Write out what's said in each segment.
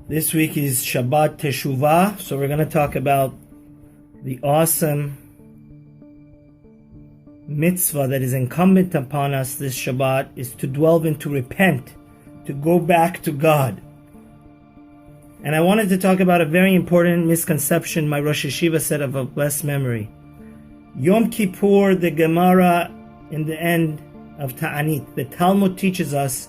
This week is Shabbat Teshuva, so we're going to talk about the awesome mitzvah that is incumbent upon us this Shabbat is to dwell and to repent, to go back to God. And I wanted to talk about a very important misconception my Rosh Yeshiva said of a blessed memory. Yom Kippur, the Gemara in the end of Ta'anit, the Talmud teaches us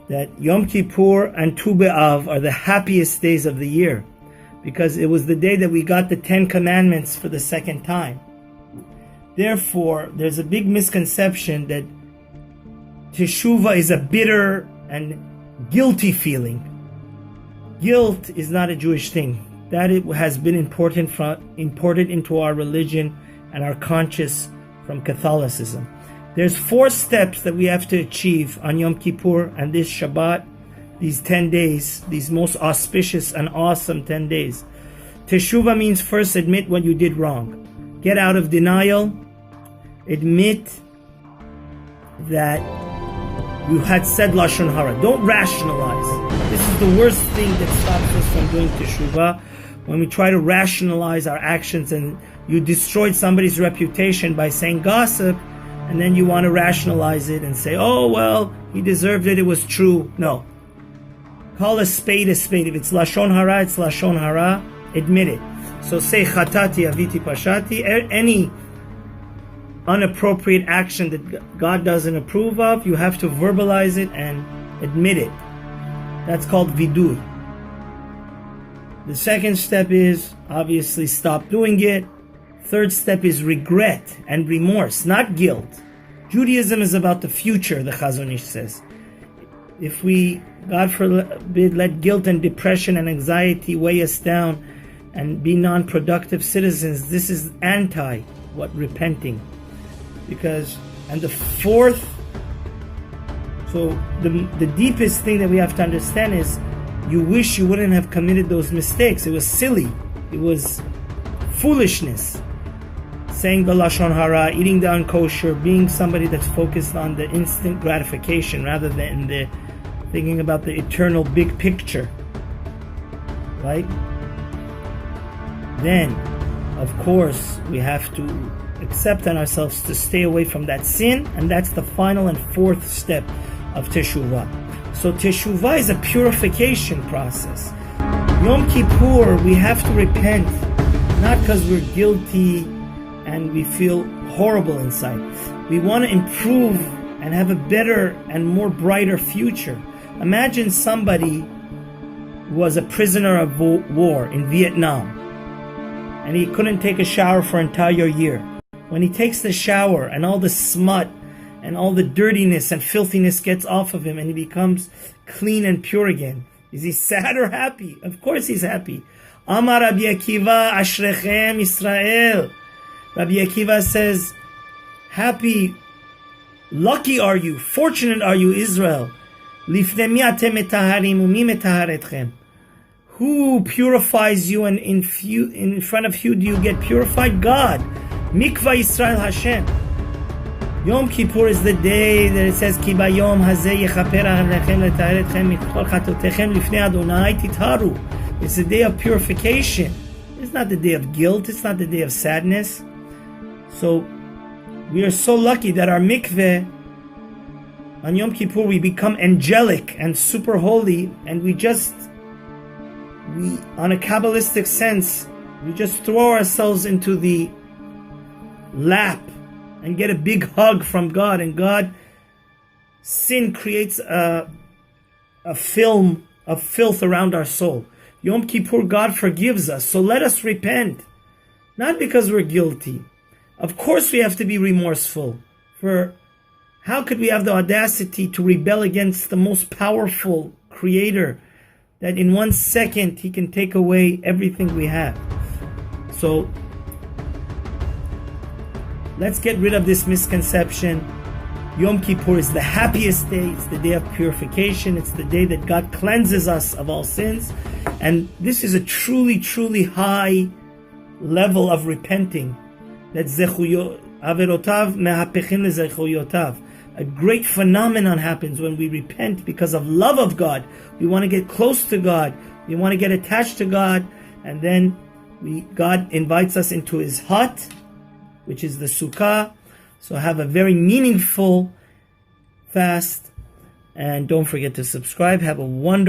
that Yom Kippur and Tu B'Av are the happiest days of the year because it was the day that we got the 10 Commandments for the second time. Therefore, there's a big misconception that Teshuva is a bitter and guilty feeling. Guilt is not a Jewish thing. That it has been imported into our religion and our conscience from Catholicism. There's 4 steps that we have to achieve on Yom Kippur and this Shabbat, these 10 days, these most auspicious and awesome 10 days. Teshuva means first admit what you did wrong. Get out of denial. Admit that you had said Lashon Hara. Don't rationalize. This is the worst thing that stops us from doing Teshuva. When we try to rationalize our actions and you destroyed somebody's reputation by saying gossip, and then you want to rationalize it and say, oh, well, he deserved it, it was true. No. Call a spade a spade. If it's Lashon Hara, it's Lashon Hara. Admit it. So say Chatati, Aviti, Pashati. Any unappropriate action that God doesn't approve of, you have to verbalize it and admit it. That's called Vidur. The second step is, obviously, stop doing it. Third step is regret and remorse, not guilt. Judaism is about the future, the Chazon Ish says. If we, God forbid, let guilt and depression and anxiety weigh us down and be non-productive citizens, this is anti what repenting. And the fourth, so the deepest thing that we have to understand is you wish you wouldn't have committed those mistakes. It was silly. It was foolishness. Saying the Lashon Hara, eating the unkosher, being somebody that's focused on the instant gratification rather than the thinking about the eternal big picture. Right? Then, of course, we have to accept on ourselves to stay away from that sin, and that's the final and fourth step of Teshuvah. So Teshuvah is a purification process. Yom Kippur, we have to repent, not because we're guilty and we feel horrible inside. We want to improve and have a better and more brighter future. Imagine somebody who was a prisoner of war in Vietnam and he couldn't take a shower for an entire year. When he takes the shower and all the smut and all the dirtiness and filthiness gets off of him and he becomes clean and pure again, is he sad or happy? Of course he's happy. Amar Rabbi Akiva, Ashrechem Israel. Rabbi Akiva says, happy, lucky are you, fortunate are you, Israel. Lifnei mi atem metaharim u'mi metaher etchem. Who purifies you, and in front of you do you get purified? God. Mikvah Yisrael Hashem. Yom Kippur is the day that it says, Ki bayom hazeh yechaper alechem letaher etchem mikol chatotechem lifnei Adonai titharu. It's the day of purification. It's not the day of guilt. It's not the day of sadness. So we are so lucky that our mikveh on Yom Kippur we become angelic and super holy, and we on a Kabbalistic sense, we just throw ourselves into the lap and get a big hug from God, and sin creates a film of filth around our soul. Yom Kippur, God forgives us, so let us repent, not because we're guilty. Of course we have to be remorseful, for how could we have the audacity to rebel against the most powerful creator that in 1 second he can take away everything we have? So let's get rid of this misconception. Yom Kippur is the happiest day. It's the day of purification. It's the day that God cleanses us of all sins. And this is a truly, truly high level of repenting. That averotav mehapechin lezechuyotav. A great phenomenon happens when we repent because of love of God. We want to get close to God. We want to get attached to God. And then God invites us into His hut, which is the Sukkah. So have a very meaningful fast. And don't forget to subscribe. Have a wonderful